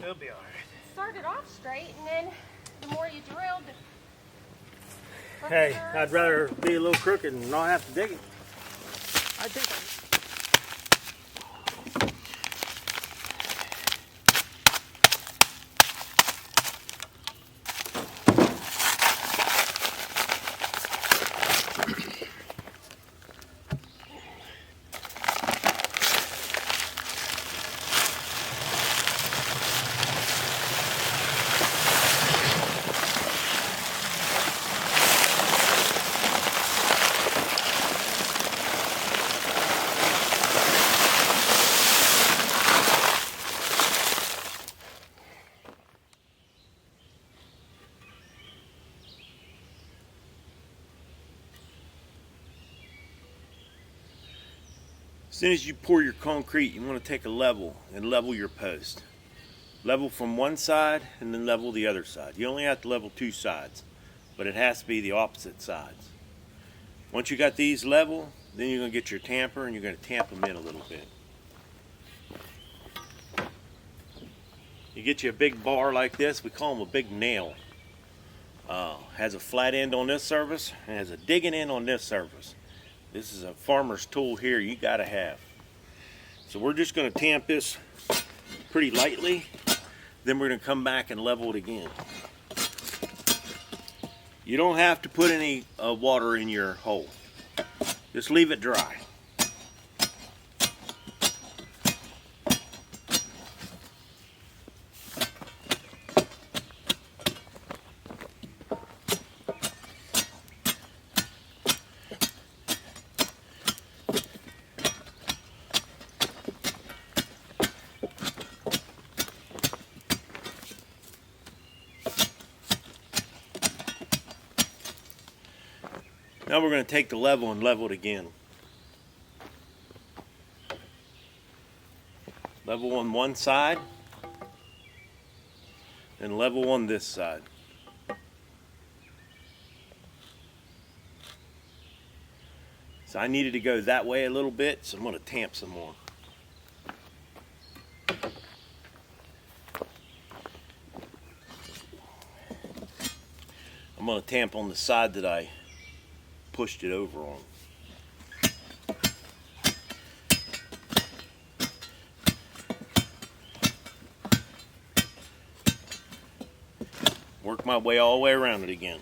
It'll be all right. Started off straight, and then the more you drilled, the Hey, I'd rather be a little crooked and not have to dig it. I think As soon as you pour your concrete, you want to take a level and level your post. Level from one side and then level the other side. You only have to level two sides, but it has to be the opposite sides. Once you got these level, then you're going to get your tamper and you're going to tamp them in a little bit. You get you a big bar like this, we call them a big nail. Has a flat end on this surface and has a digging end on this surface. This is a farmer's tool here you gotta have. So we're just gonna tamp this pretty lightly, then we're gonna come back and level it again. You don't have to put any water in your hole. Just leave it dry. Now we're going to take the level and level it again. Level on one side and level on this side. So I needed to go that way a little bit, so I'm going to tamp some more. I'm going to tamp on the side that I pushed it over on. Work my way all the way around it again.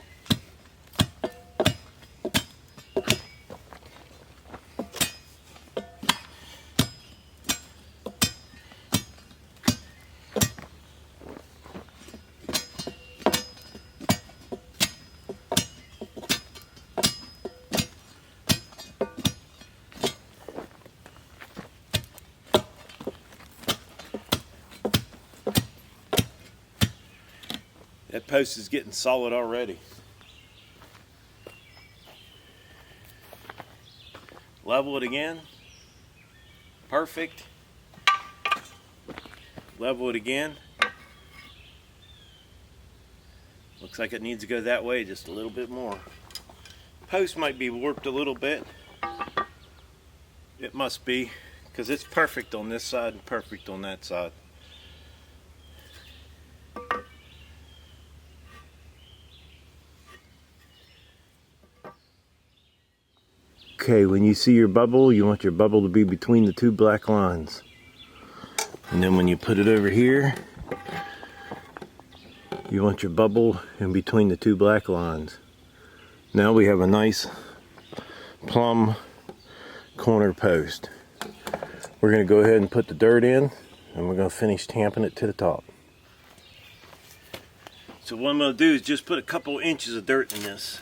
That post is getting solid already. Level it again. Perfect. Level it again. Looks like it needs to go that way just a little bit more. Post might be warped a little bit. It must be, because it's perfect on this side and perfect on that side. Okay, when you see your bubble, you want your bubble to be between the two black lines. And then when you put it over here, you want your bubble in between the two black lines. Now we have a nice plumb corner post. We're going to go ahead and put the dirt in, and we're going to finish tamping it to the top. So what I'm going to do is just put a couple inches of dirt in this.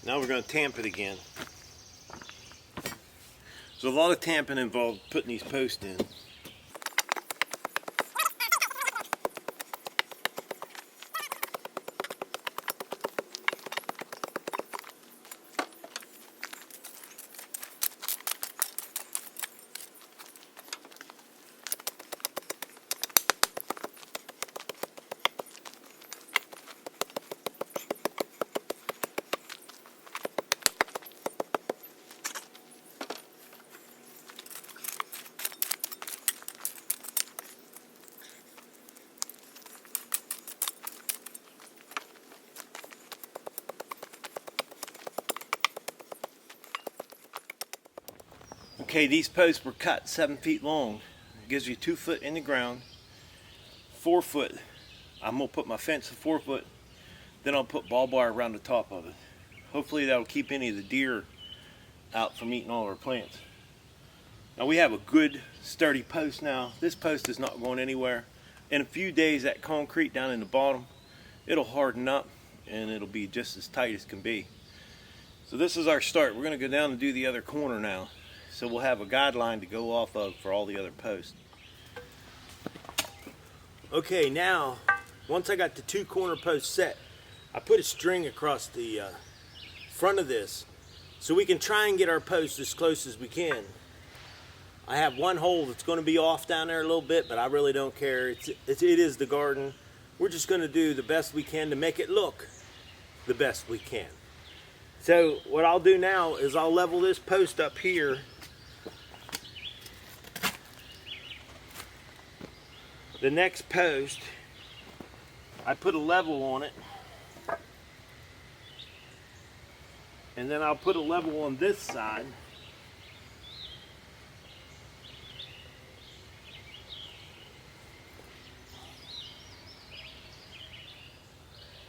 Now we're going to tamp it again. So a lot of tamping involved putting these posts in. Okay, these posts were cut 7 feet long. It gives you 2 foot in the ground, 4 foot. I'm gonna put my fence at 4 foot, then I'll put barbed wire around the top of it. Hopefully that'll keep any of the deer out from eating all our plants. Now we have a good sturdy post now. This post is not going anywhere. In a few days, that concrete down in the bottom, it'll harden up and it'll be just as tight as can be. So this is our start. We're gonna go down and do the other corner now. So we'll have a guideline to go off of for all the other posts. Okay, now, once I got the 2 corner posts set, I put a string across the front of this so we can try and get our posts as close as we can. I have one hole that's going to be off down there a little bit, but I really don't care. It is the garden. We're just going to do the best we can to make it look the best we can. So what I'll do now is I'll level this post up here. The next post, I put a level on it. And then I'll put a level on this side.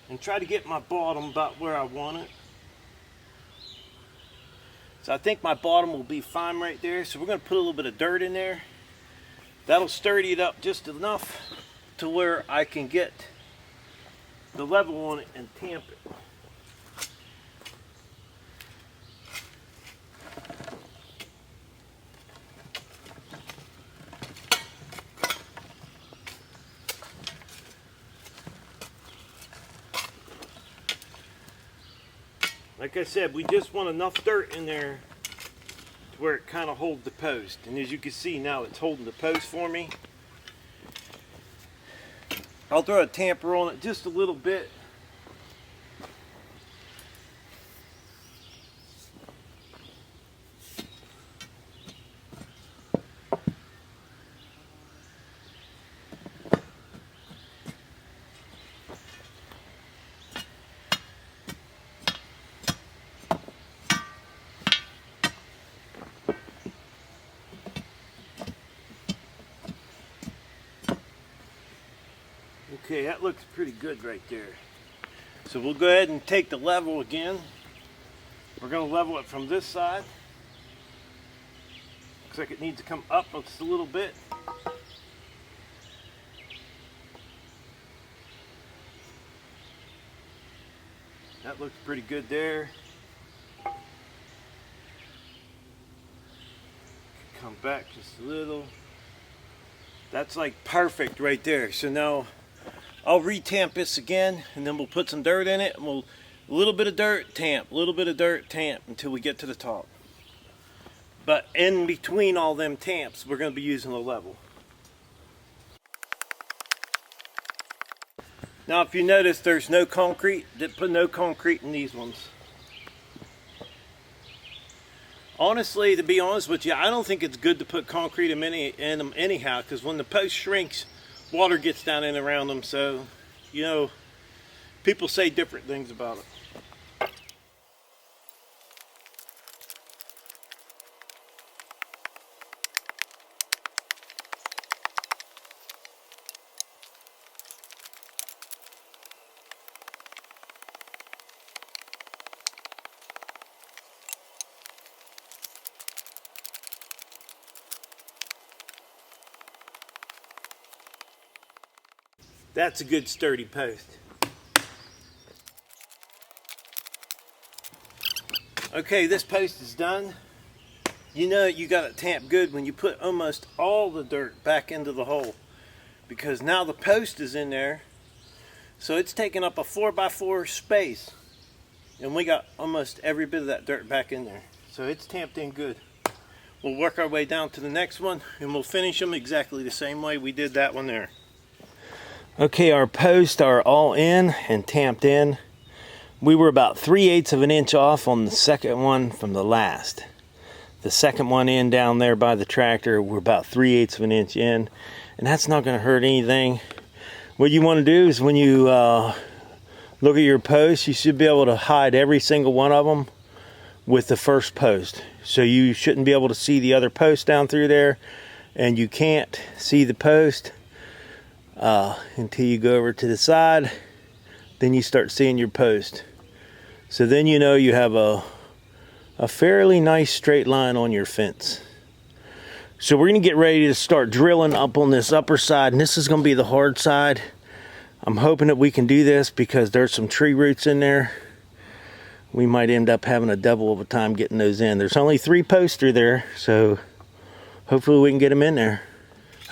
And try to get my bottom about where I want it. So I think my bottom will be fine right there. So we're going to put a little bit of dirt in there. That'll sturdy it up just enough to where I can get the level on it and tamp it. Like I said, we just want enough dirt in there to where it kind of holds the post. And as you can see now, it's holding the post for me. I'll throw a tamper on it just a little bit. Okay, that looks pretty good right there. So we'll go ahead and take the level again. We're going to level it from this side. Looks like it needs to come up just a little bit. That looks pretty good there. Come back just a little. That's like perfect right there. So now I'll re-tamp this again, and then we'll put some dirt in it, and we'll a little bit of dirt, tamp, a little bit of dirt, tamp until we get to the top. But in between all them tamps, we're going to be using a level. Now if you notice, there's no concrete. Didn't put no concrete in these ones. Honestly, to be honest with you, I don't think it's good to put concrete in them anyhow, because when the post shrinks, water gets down in around them. So, you know, people say different things about it. That's a good sturdy post. Okay, this post is done. You know you got it tamped good when you put almost all the dirt back into the hole, because now the post is in there, so it's taking up a 4x4 space, and we got almost every bit of that dirt back in there, so it's tamped in good. We'll work our way down to the next one, and we'll finish them exactly the same way we did that one there. Okay, our posts are all in and tamped in. We were about 3/8 of an inch off on the second one from the last. The second one in down there by the tractor, we're about 3/8 of an inch in, and that's not going to hurt anything. What you want to do is when you look at your posts, you should be able to hide every single one of them with the first post. So you shouldn't be able to see the other post down through there, and you can't see the post until you go over to the side. Then you start seeing your post. So then you know you have a fairly nice straight line on your fence. So we're going to get ready to start drilling up on this upper side, and this is going to be the hard side. I'm hoping that we can do this because there's some tree roots in there. We might end up having a devil of a time getting those in. There's only 3 posts through there, so hopefully we can get them in there.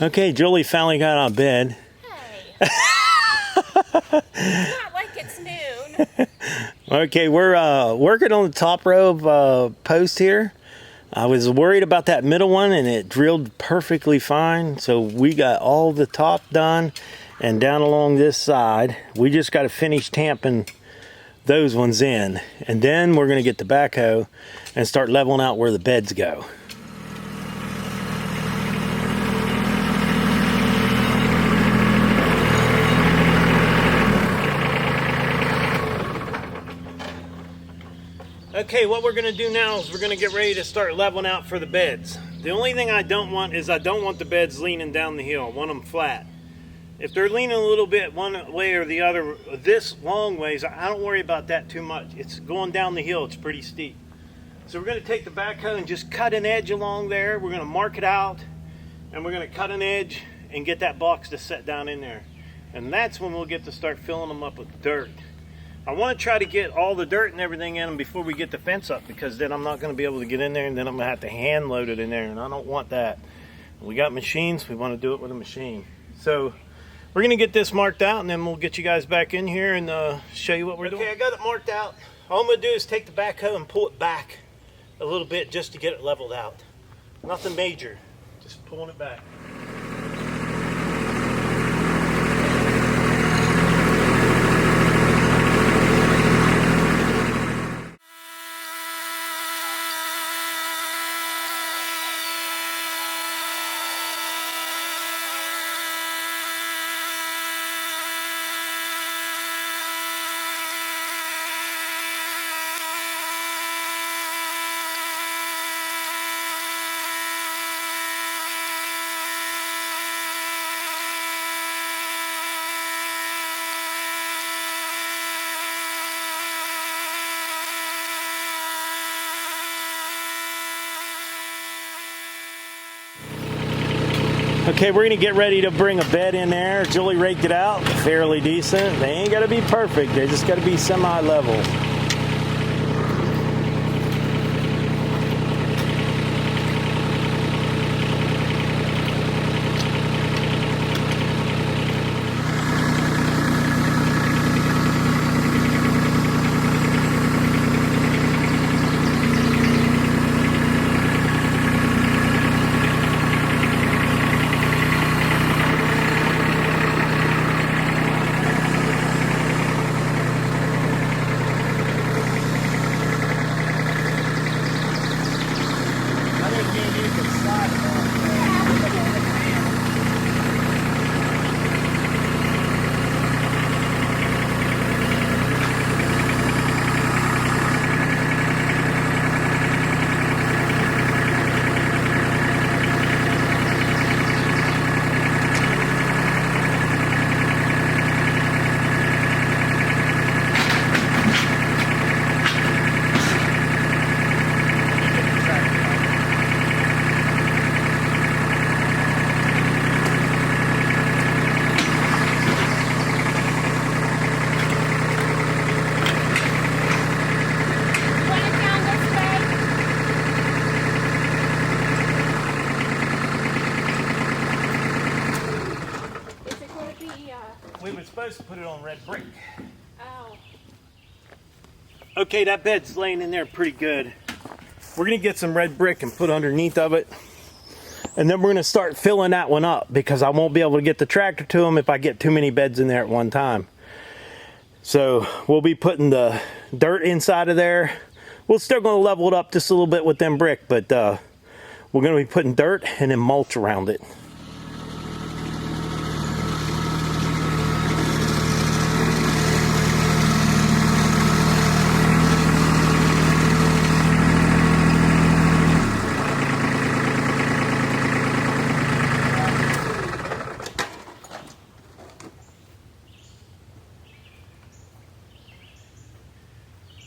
Okay, Julie finally got out of bed. Hey. It's not like it's noon. Okay, we're working on the top row of posts here. I was worried about that middle one, and it drilled perfectly fine. So we got all the top done, and down along this side, we just got to finish tamping those ones in. And then we're going to get the backhoe and start leveling out where the beds go. Okay, what we're going to do now is we're going to get ready to start leveling out for the beds. The only thing I don't want is I don't want the beds leaning down the hill. I want them flat. If they're leaning a little bit one way or the other, this long ways, I don't worry about that too much. It's going down the hill, it's pretty steep. So we're going to take the backhoe and just cut an edge along there. We're going to mark it out, and we're going to cut an edge and get that box to set down in there. And that's when we'll get to start filling them up with dirt. I want to try to get all the dirt and everything in them before we get the fence up, because then I'm not going to be able to get in there, and then I'm going to have to hand load it in there, and I don't want that. We got machines, we want to do it with a machine. So we're going to get this marked out, and then we'll get you guys back in here and show you what we're doing. Okay, I got it marked out. All I'm going to do is take the backhoe and pull it back a little bit just to get it leveled out. Nothing major, just pulling it back. Okay, we're gonna get ready to bring a bed in there. Julie raked it out, fairly decent. They ain't gotta be perfect, they just gotta be semi-level. We were supposed to put it on red brick. Oh. Okay, that bed's laying in there pretty good. We're gonna get some red brick and put underneath of it. And then we're gonna start filling that one up, because I won't be able to get the tractor to them if I get too many beds in there at one time. So we'll be putting the dirt inside of there. We're still gonna level it up just a little bit with them brick, but we're gonna be putting dirt and then mulch around it.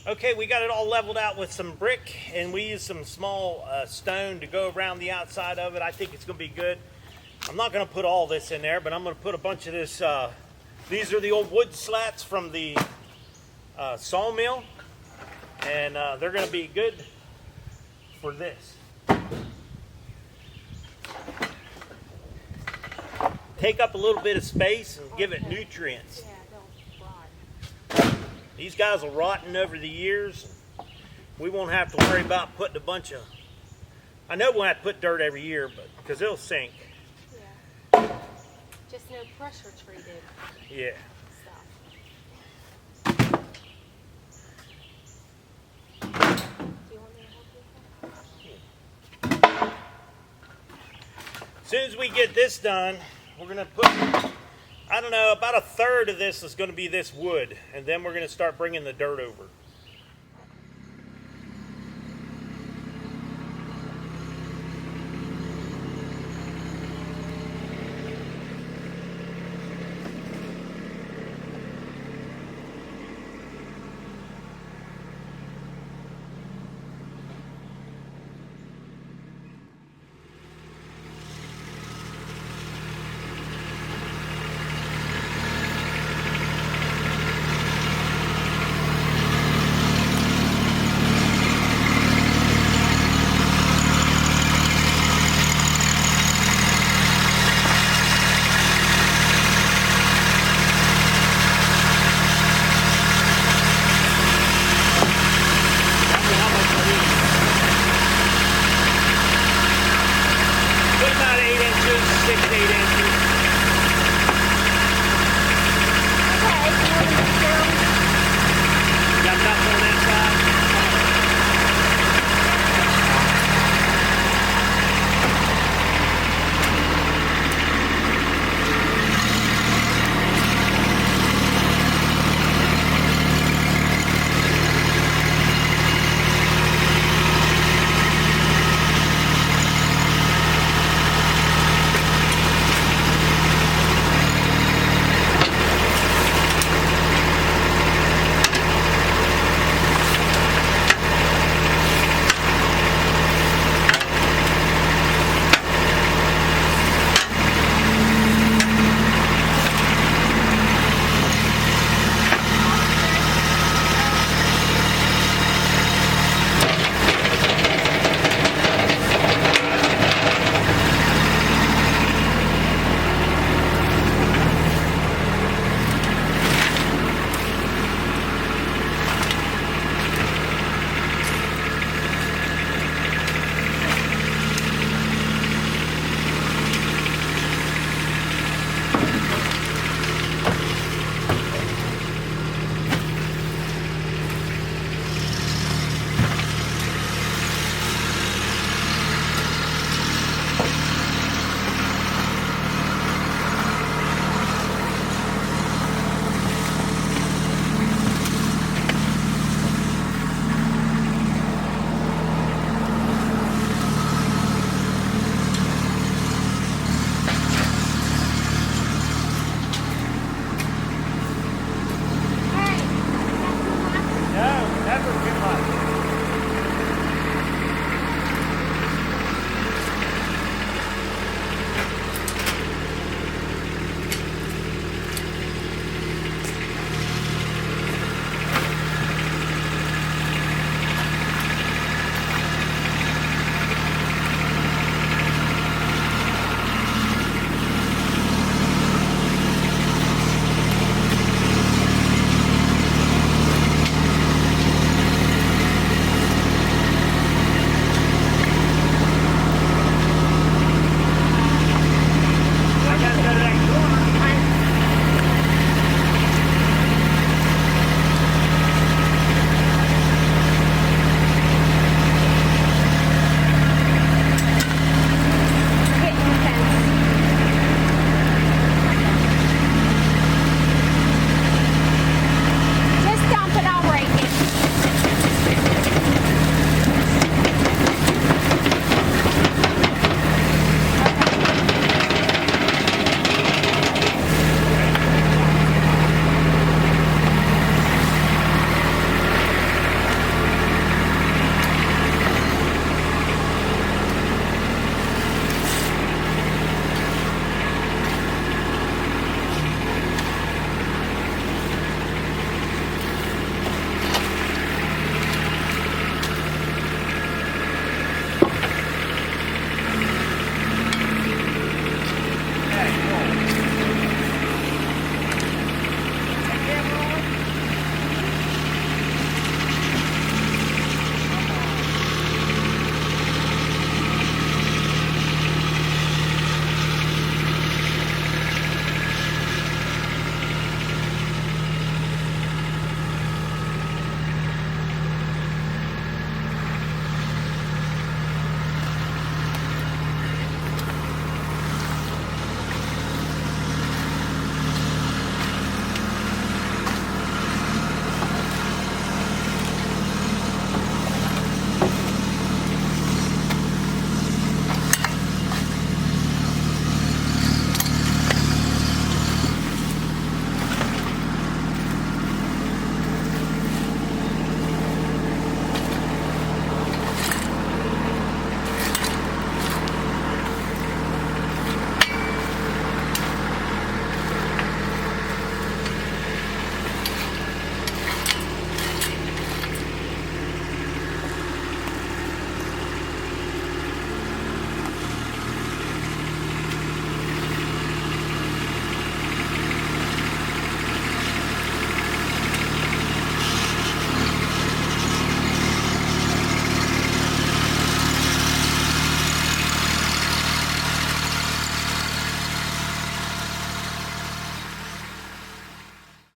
Okay, we got it all leveled out with some brick, and we used some small stone to go around the outside of it. I think it's going to be good. I'm not going to put all this in there, but I'm going to put a bunch of this. These are the old wood slats from the sawmill, and they're going to be good for this. Take up a little bit of space and give it nutrients. Yeah, don't rot. These guys will rotten over the years. We won't have to worry about putting a bunch of... I know we'll have to put dirt every year, but because it'll sink. Yeah. Just no pressure treated Yeah. stuff. Do you want me to help you? As soon as we get this done, we're going to put, I don't know, about a third of this is going to be this wood, and then we're going to start bringing the dirt over.